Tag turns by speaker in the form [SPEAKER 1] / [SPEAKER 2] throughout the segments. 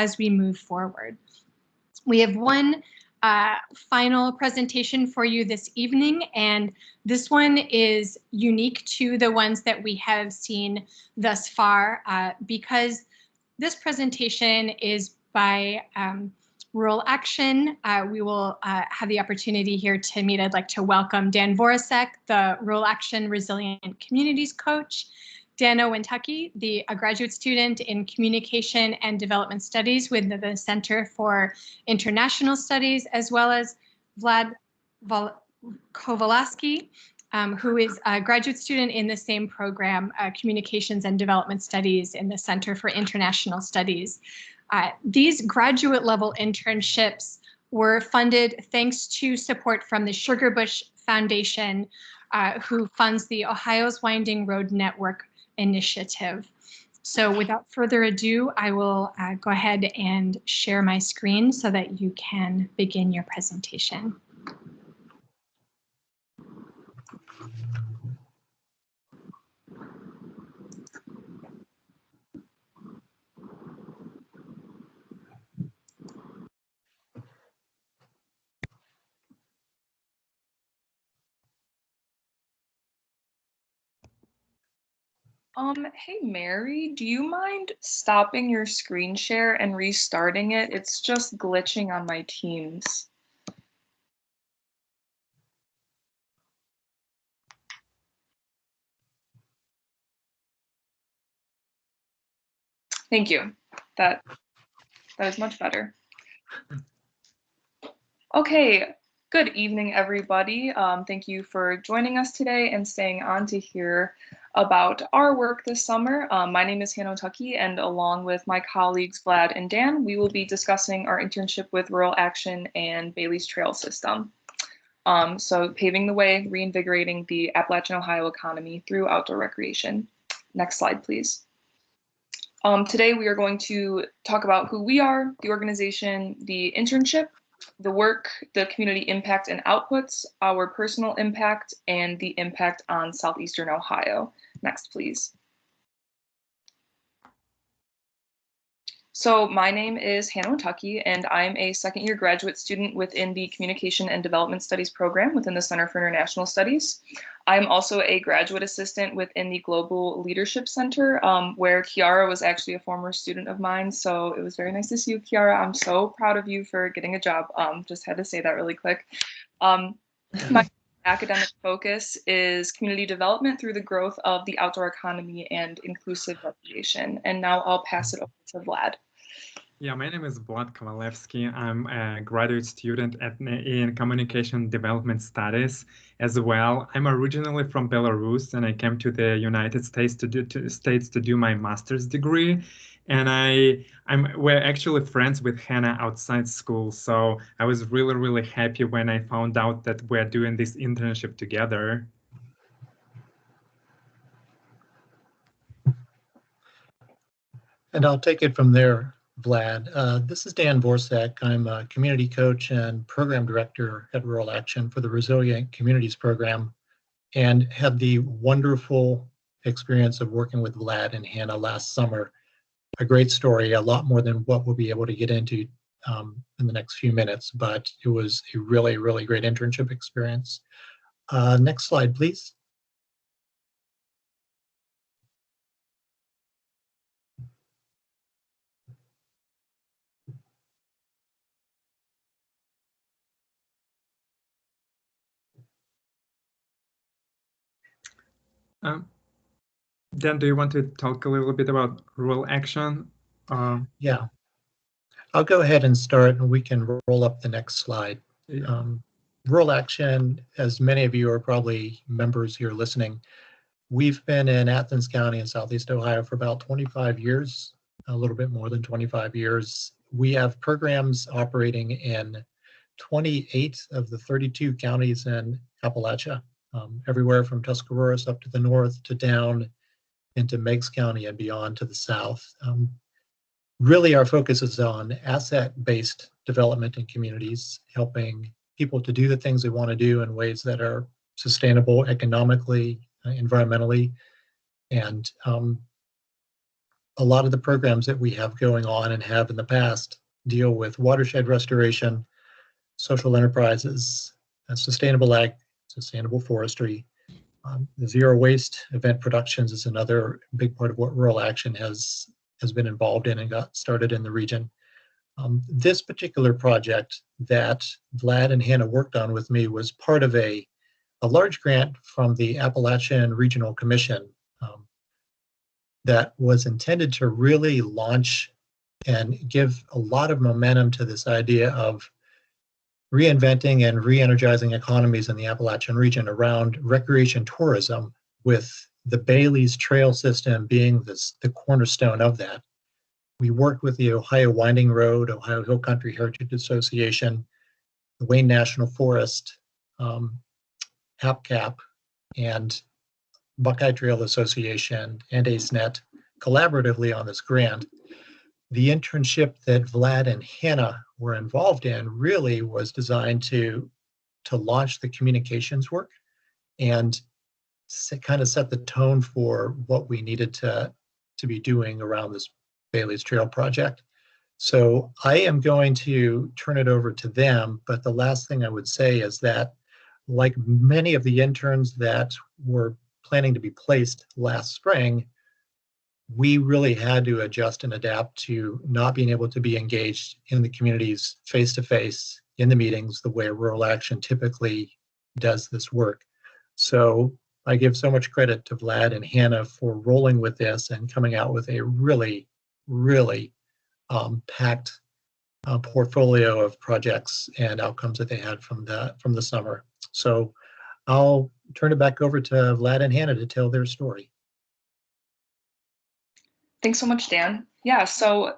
[SPEAKER 1] as we move forward. We have one final presentation for you this evening, and this one is unique to the ones that we have seen thus far because this presentation is by Rural Action. We will have the opportunity here to meet. I'd like to welcome Dan Voracek, the Rural Action Resilient Communities Coach, Dana Wintake, a graduate student in Communication and Development Studies with the Center for International Studies, as well as Vlad Kowalski, who is a graduate student in the same program, Communications and Development Studies in the Center for International Studies. These graduate level internships were funded thanks to support from the Sugarbush Foundation, who funds the Ohio's Winding Road Network initiative. So without further ado, I will go ahead and share my screen so that you can begin your presentation.
[SPEAKER 2] Hey Mary, do you mind stopping your screen share and restarting it? It's just glitching on my Teams. Thank you. That is much better. Okay, good evening, everybody. Thank you for joining us today and staying on to hear about our work this summer. My name is Hannah Tucky, and along with my colleagues Vlad and Dan, we will be discussing our internship with Rural Action and Bailey's Trail System. So paving the way, reinvigorating the Appalachian Ohio economy through outdoor recreation. Next slide, please. Today we are going to talk about who we are, the organization, the internship, the work, the community impact and outputs, our personal impact, and the impact on Southeastern Ohio. Next, please. So my name is Hannah Wintake, and I'm a second-year graduate student within the Communication and Development Studies program within the Center for International Studies. I'm also a graduate assistant within the Global Leadership Center, where Kiara was actually a former student of mine. So it was very nice to see you, Kiara. I'm so proud of you for getting a job. Just had to say that really quick. My academic focus is community development through the growth of the outdoor economy and inclusive recreation. And now I'll pass it over to Vlad.
[SPEAKER 3] Yeah, my name is Vlad Kovalevsky. I'm a graduate student in Communication Development Studies as well. I'm originally from Belarus, and I came to the United States to do my master's degree. And we're actually friends with Hannah outside school, so I was really, really happy when I found out that we're doing this internship together.
[SPEAKER 4] And I'll take it from there, Vlad. This is Dan Voracek. I'm a community coach and program director at Rural Action for the Resilient Communities Program, and had the wonderful experience of working with Vlad and Hannah last summer. A great story, a lot more than what we'll be able to get into in the next few minutes, but it was a really, really great internship experience. Next slide, please.
[SPEAKER 3] Dan, do you want to talk a little bit about Rural Action?
[SPEAKER 4] Yeah, I'll go ahead and start, and we can roll up the next slide.
[SPEAKER 3] Yeah.
[SPEAKER 4] Rural Action, as many of you are probably members here listening, we've been in Athens County in Southeast Ohio for about 25 years, a little bit more than 25 years. We have programs operating in 28 of the 32 counties in Appalachia, everywhere from Tuscaroras up to the north to down into Meigs County and beyond to the south. Really, our focus is on asset-based development in communities, helping people to do the things they want to do in ways that are sustainable economically, environmentally, and a lot of the programs that we have going on and have in the past deal with watershed restoration, social enterprises, sustainable ag, sustainable forestry. The zero waste event productions is another big part of what Rural Action has been involved in and got started in the region. This particular project that Vlad and Hannah worked on with me was part of a large grant from the Appalachian Regional Commission that was intended to really launch and give a lot of momentum to this idea of reinventing and re-energizing economies in the Appalachian region around recreation tourism, with the Bailey's Trail system being the cornerstone of that. We worked with the Ohio Winding Road, Ohio Hill Country Heritage Association, the Wayne National Forest, HAPCAP, and Buckeye Trail Association and AceNet collaboratively on this grant. The internship that Vlad and Hannah were involved in really was designed to launch the communications work and kind of set the tone for what we needed to be doing around this Bailey's Trail project. So I am going to turn it over to them, but the last thing I would say is that, like many of the interns that were planning to be placed last spring, we really had to adjust and adapt to not being able to be engaged in the communities face-to-face in the meetings the way Rural Action typically does this work. So I give so much credit to Vlad and Hannah for rolling with this and coming out with a really, really packed portfolio of projects and outcomes that they had from the summer. So I'll turn it back over to Vlad and Hannah to tell their story.
[SPEAKER 2] Thanks so much, Dan. Yeah, so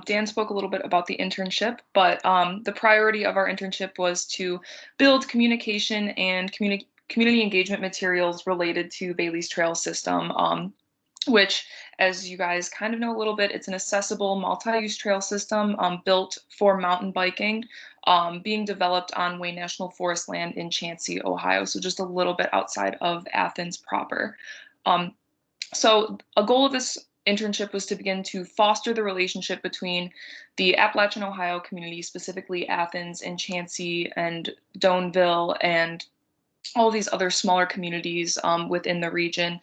[SPEAKER 2] Dan spoke a little bit about the internship, but the priority of our internship was to build communication and community engagement materials related to Bailey's Trail system, which, as you guys kind of know a little bit, it's an accessible multi-use trail system built for mountain biking, being developed on Wayne National Forest land in Chauncey, Ohio, so just a little bit outside of Athens proper. So a goal of this internship was to begin to foster the relationship between the Appalachian Ohio community, specifically Athens and Chauncey and Doneville and all these other smaller communities within the region,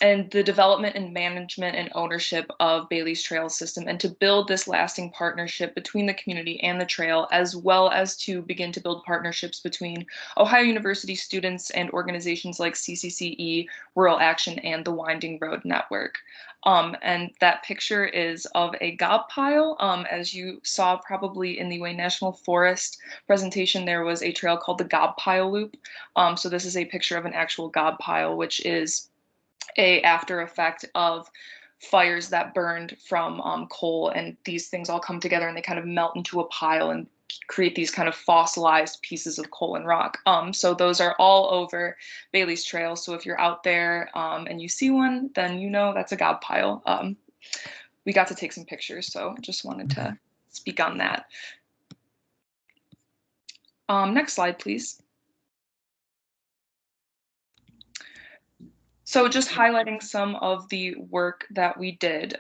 [SPEAKER 2] and the development and management and ownership of Bailey's Trail system, and to build this lasting partnership between the community and the trail, as well as to begin to build partnerships between Ohio University students and organizations like CCCE, Rural Action, and the Winding Road Network. And that picture is of a gob pile. As you saw probably in the Wayne National Forest presentation, there was a trail called the Gob Pile Loop. So this is a picture of an actual gob pile, which is a after effect of fires that burned from coal, and these things all come together and they kind of melt into a pile and create these kind of fossilized pieces of coal and rock. So those are all over Bailey's Trail. So if you're out there and you see one, then you know that's a gob pile. We got to take some pictures, so just wanted to speak on that. Next slide, please. So just highlighting some of the work that we did.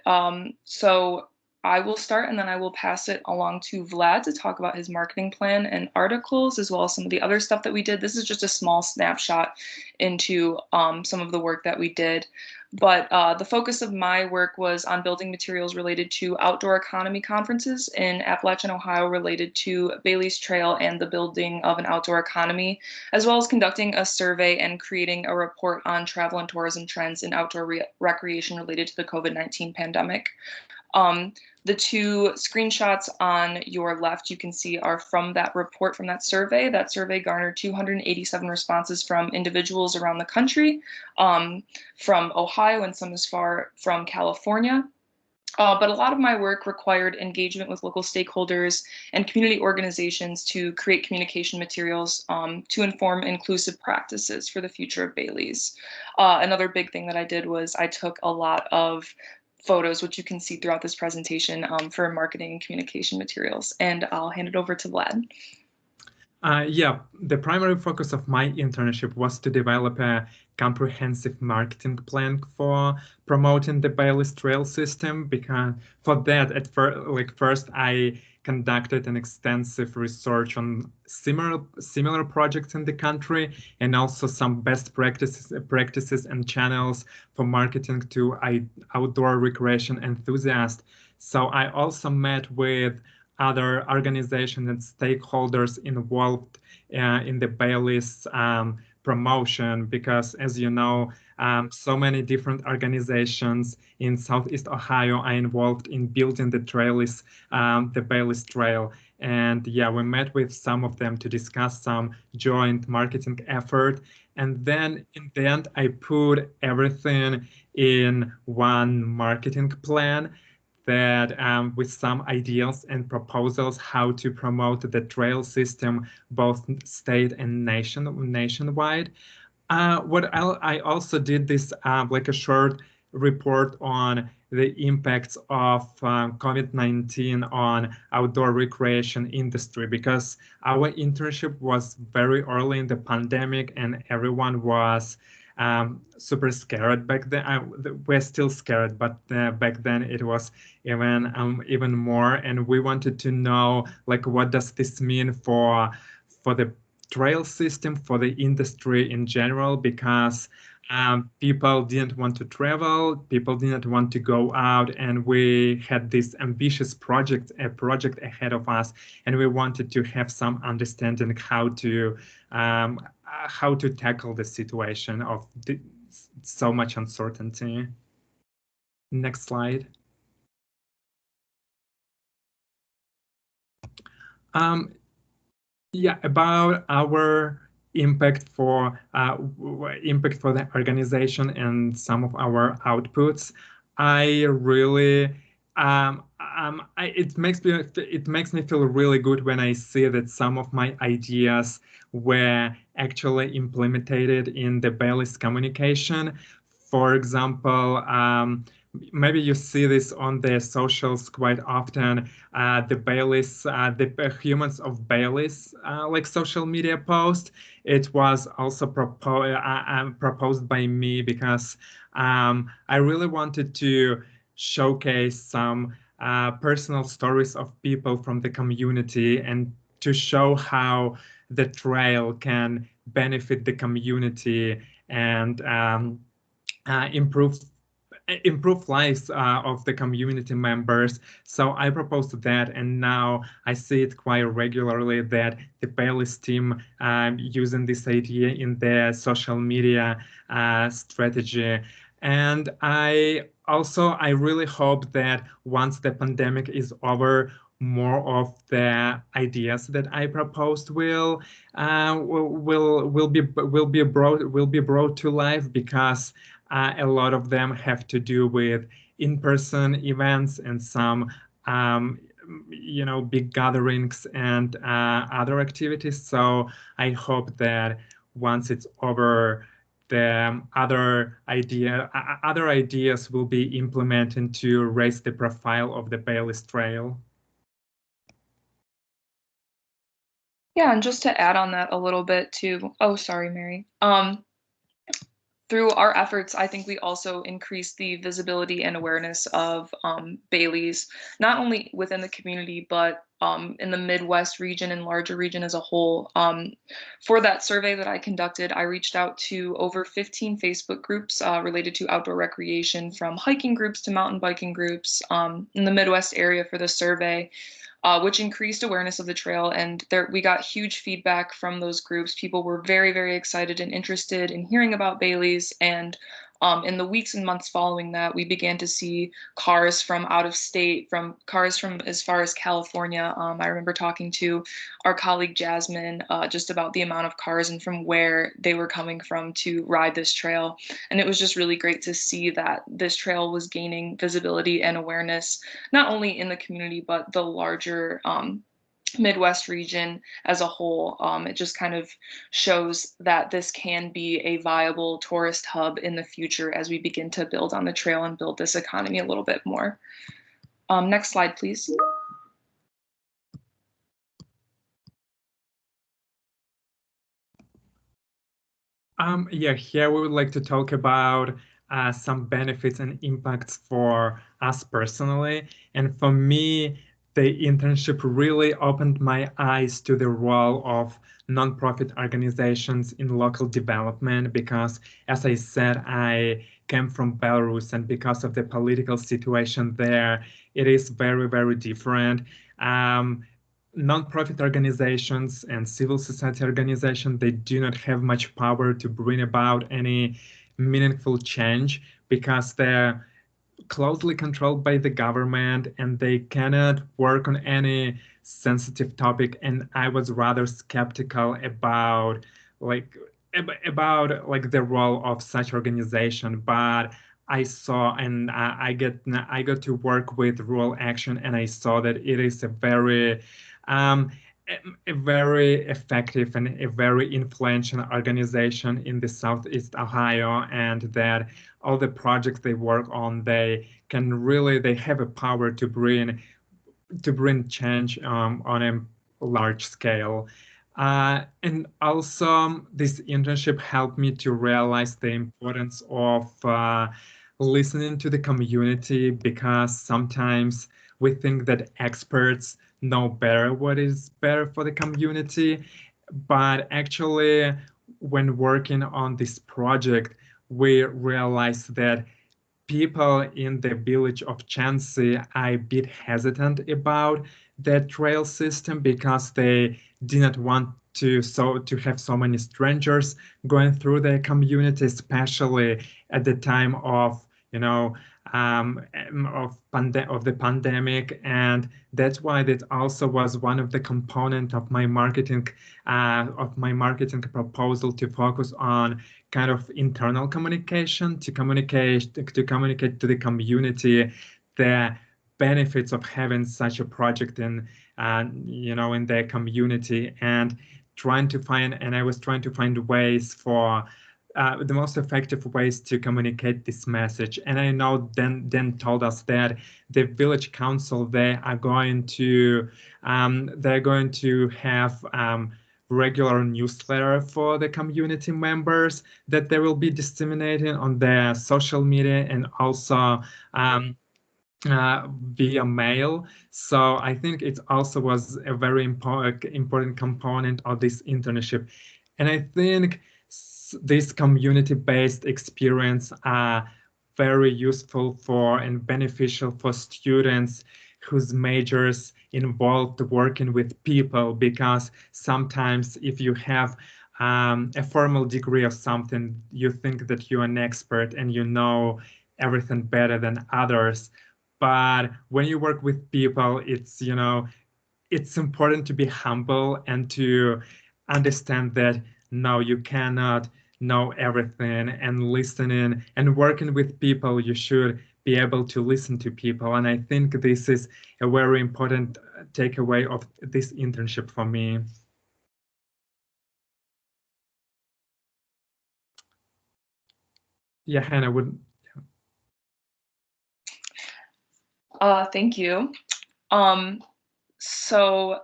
[SPEAKER 2] So I will start and then I will pass it along to Vlad to talk about his marketing plan and articles, as well as some of the other stuff that we did. This is just a small snapshot into some of the work that we did. But the focus of my work was on building materials related to outdoor economy conferences in Appalachian, Ohio, related to Bailey's Trail and the building of an outdoor economy, as well as conducting a survey and creating a report on travel and tourism trends in outdoor recreation related to the COVID-19 pandemic. The two screenshots on your left, you can see, are from that report, from that survey. That survey garnered 287 responses from individuals around the country, from Ohio and some as far from California. But a lot of my work required engagement with local stakeholders and community organizations to create communication materials to inform inclusive practices for the future of Bailey's. Another big thing that I did was I took a lot of photos, which you can see throughout this presentation, for marketing and communication materials. And I'll hand it over to Vlad.
[SPEAKER 3] Yeah, the primary focus of my internship was to develop a comprehensive marketing plan for promoting the Bailey's Trail system. Because for that, first, I conducted an extensive research on similar projects in the country, and also some best practices and channels for marketing to outdoor recreation enthusiasts. So I also met with other organizations and stakeholders involved in the Bailey's promotion, because, as you know, so many different organizations in Southeast Ohio are involved in building the Bailey's Trail. And yeah, we met with some of them to discuss some joint marketing effort. And then in the end, I put everything in one marketing plan that with some ideas and proposals how to promote the trail system both state and nationwide. I also did this like a short report on the impacts of COVID-19 on outdoor recreation industry, because our internship was very early in the pandemic and everyone was super scared back then. We're still scared, but back then it was even more. And we wanted to know, like, what does this mean for the trail system, for the industry in general, because people didn't want to travel, people didn't want to go out, and we had this ambitious project ahead of us, and we wanted to have some understanding how to tackle the situation of so much uncertainty. Next slide. Yeah, about our impact for the organization and some of our outputs. I really it makes me feel really good when I see that some of my ideas were actually implemented in the Bailey's communication. For example, maybe you see this on the socials quite often. The Bailey's, the Humans of Bailey's, like social media post. It was also proposed by me because I really wanted to showcase some personal stories of people from the community and to show how the trail can benefit the community and improve lives of the community members. So I proposed that, and now I see it quite regularly that the Bailey's team using this idea in their social media strategy. And I really hope that once the pandemic is over, more of the ideas that I proposed will be brought to life, because a lot of them have to do with in-person events and some big gatherings and other activities. So I hope that once it's over, the other ideas will be implemented to raise the profile of the Bailey's Trail.
[SPEAKER 2] Yeah, and just to add on that a little bit too. Oh, sorry, Mary. Through our efforts, I think we also increased the visibility and awareness of Bailey's, not only within the community, but in the Midwest region and larger region as a whole. For that survey that I conducted, I reached out to over 15 Facebook groups related to outdoor recreation, from hiking groups to mountain biking groups in the Midwest area for the survey. Which increased awareness of the trail. And we got huge feedback from those groups. People were very, very excited and interested in hearing about Bailey's. And in the weeks and months following that, we began to see cars from out of state, from cars from as far as California. I remember talking to our colleague Jasmine just about the amount of cars and from where they were coming from to ride this trail. And it was just really great to see that this trail was gaining visibility and awareness, not only in the community, but the larger Midwest region as a whole. It just kind of shows that this can be a viable tourist hub in the future as we begin to build on the trail and build this economy a little bit more. Next slide, please.
[SPEAKER 3] Yeah, here we would like to talk about some benefits and impacts for us personally. And for me, the internship really opened my eyes to the role of nonprofit organizations in local development because, as I said, I came from Belarus, and because of the political situation there, it is very, very different. Um, Nonprofit organizations and civil society organizations, they do not have much power to bring about any meaningful change because they're closely controlled by the government and they cannot work on any sensitive topic. And I was rather skeptical about like about the role of such organization, but I saw and I got to work with Rural Action, and I saw that it is a very um, a very effective and a very influential organization in the Southeast Ohio, and that all the projects they work on, they have a power to bring change on a large scale. And also, this internship helped me to realize the importance of listening to the community because sometimes we think that experts know better what is better for the community. But actually, when working on this project, we realized that people in the village of Chansi are a bit hesitant about the trail system because they did not want to have so many strangers going through their community, especially at the time of of the pandemic. And that's why that also was one of the component of my marketing proposal to focus on kind of internal communication to communicate to the community the benefits of having such a project in their community, and I was trying to find ways for the most effective ways to communicate this message. And I know then told us that the village council, they're going to have regular newsletter for the community members that they will be disseminating on their social media and also via mail. So I think it also was a very important component of this internship. And I think this community-based experience are very useful for and beneficial for students whose majors involved working with people, because sometimes if you have a formal degree of something, you think that you're an expert and you know everything better than others. But when you work with people, it's important to be humble and to understand that no, you cannot know everything, and listening and working with people, you should be able to listen to people. And I think this is a very important takeaway of this internship for me. Yeah, Hannah would.
[SPEAKER 2] Thank you. So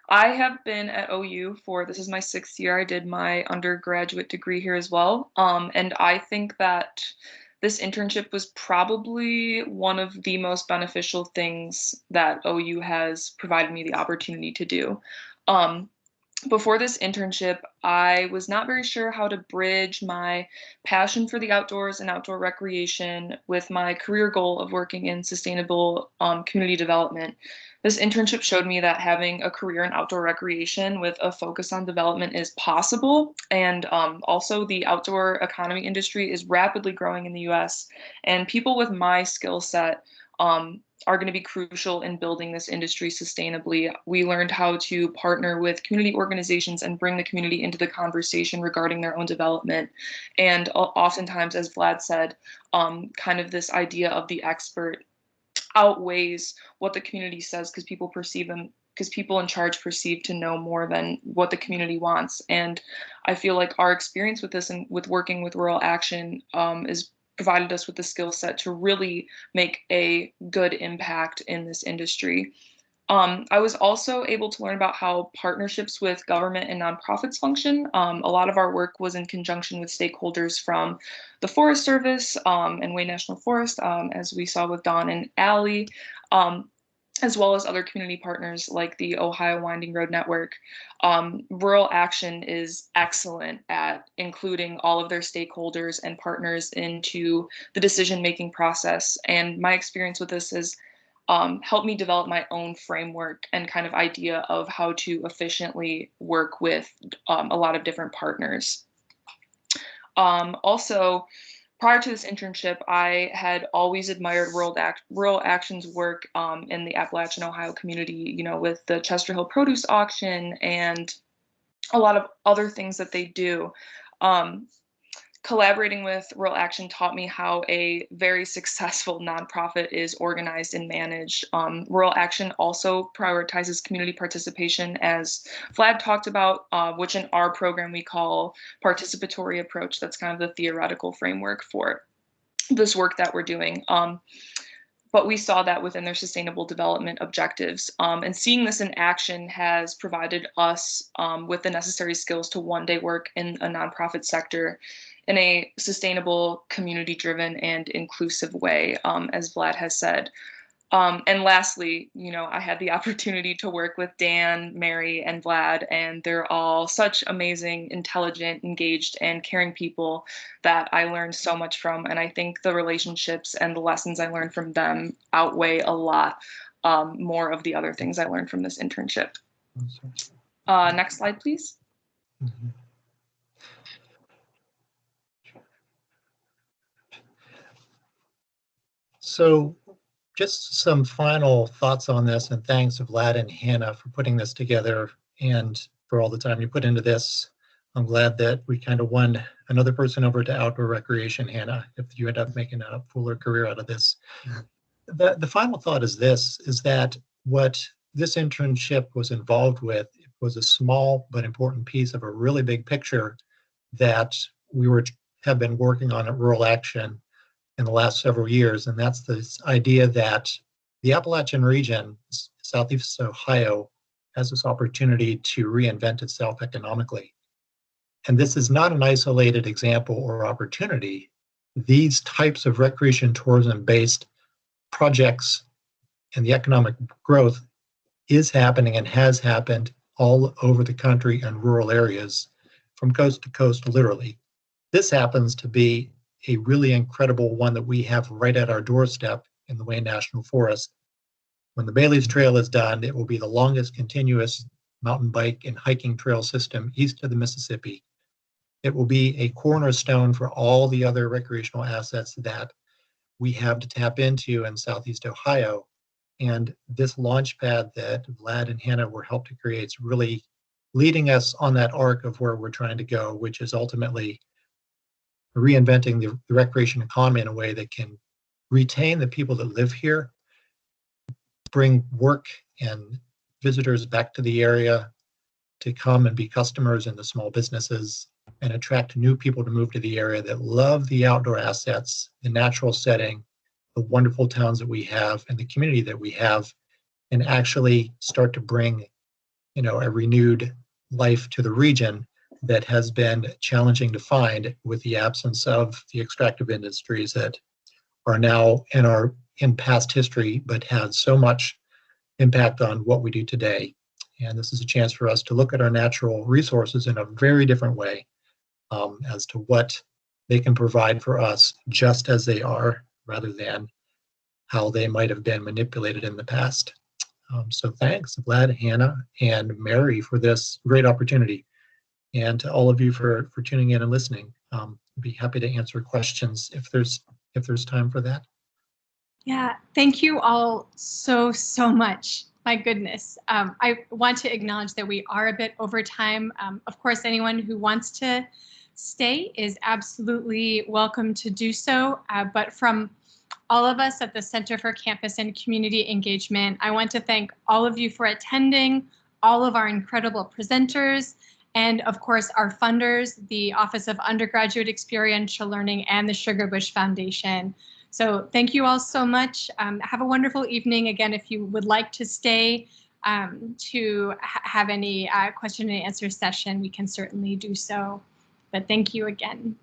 [SPEAKER 2] I have been at OU this is my 6th year. I did my undergraduate degree here as well. And I think that this internship was probably one of the most beneficial things that OU has provided me the opportunity to do. Before this internship, I was not very sure how to bridge my passion for the outdoors and outdoor recreation with my career goal of working in sustainable community development. This internship showed me that having a career in outdoor recreation with a focus on development is possible. And also, the outdoor economy industry is rapidly growing in the US, and people with my skill set are going to be crucial in building this industry sustainably. We learned how to partner with community organizations and bring the community into the conversation regarding their own development. And oftentimes, as Vlad said, kind of this idea of the expert outweighs what the community says, because people in charge perceive to know more than what the community wants. And I feel like our experience with this and with working with Rural Action is provided us with the skill set to really make a good impact in this industry. I was also able to learn about how partnerships with government and nonprofits function. A lot of our work was in conjunction with stakeholders from the Forest Service and Wayne National Forest, as we saw with Dawn and Allie, as well as other community partners like the Ohio Winding Road Network. Rural Action is excellent at including all of their stakeholders and partners into the decision-making process. And my experience with this is helped me develop my own framework and kind of idea of how to efficiently work with a lot of different partners. Also, prior to this internship, I had always admired Rural Action's work in the Appalachian, Ohio community, you know, with the Chester Hill Produce Auction and a lot of other things that they do. Collaborating with Rural Action taught me how a very successful nonprofit is organized and managed. Rural Action also prioritizes community participation, as Vlad talked about, which in our program we call participatory approach. That's kind of the theoretical framework for this work that we're doing. But we saw that within their sustainable development objectives. And seeing this in action has provided us with the necessary skills to one day work in a nonprofit sector in a sustainable, community-driven, and inclusive way, as Vlad has said. And lastly, you know, I had the opportunity to work with Dan, Mary, and Vlad, and they're all such amazing, intelligent, engaged, and caring people that I learned so much from. And I think the relationships and the lessons I learned from them outweigh a lot more of the other things I learned from this internship. Next slide, please.
[SPEAKER 4] Mhm. So just some final thoughts on this, and thanks to Vlad and Hannah for putting this together and for all the time you put into this. I'm glad that we kind of won another person over to outdoor recreation, Hannah, if you end up making a fuller career out of this. The final thought is this, is that what this internship was involved with was a small but important piece of a really big picture that we have been working on at Rural Action in the last several years, and that's this idea that the Appalachian region, Southeast Ohio, has this opportunity to reinvent itself economically. And this is not an isolated example or opportunity. These types of recreation tourism-based projects and the economic growth is happening and has happened all over the country and rural areas from coast to coast, literally. This happens to be a really incredible one that we have right at our doorstep in the Wayne National Forest. When the Bailey's Trail is done, it will be the longest continuous mountain bike and hiking trail system east of the Mississippi. It will be a cornerstone for all the other recreational assets that we have to tap into in Southeast Ohio. And this launch pad that Vlad and Hannah were helped to create is really leading us on that arc of where we're trying to go, which is ultimately reinventing the recreation economy in a way that can retain the people that live here, bring work and visitors back to the area to come and be customers in the small businesses, and attract new people to move to the area that love the outdoor assets, the natural setting, the wonderful towns that we have, and the community that we have, and actually start to bring, you know, a renewed life to the region that has been challenging to find with the absence of the extractive industries that are now in past history, but had so much impact on what we do today. And this is a chance for us to look at our natural resources in a very different way, as to what they can provide for us just as they are, rather than how they might have been manipulated in the past. So thanks, Vlad, Hannah, and Mary for this great opportunity. And to all of you for tuning in and listening. I'd be happy to answer questions if there's time for that.
[SPEAKER 1] Yeah, thank you all so much. My goodness. I want to acknowledge that we are a bit over time. Of course, anyone who wants to stay is absolutely welcome to do so. But from all of us at the Center for Campus and Community Engagement, I want to thank all of you for attending, all of our incredible presenters, and of course, our funders, the Office of Undergraduate Experiential Learning and the Sugar Bush Foundation. So thank you all so much. Have a wonderful evening. Again, if you would like to stay to have any question and answer session, we can certainly do so. But thank you again.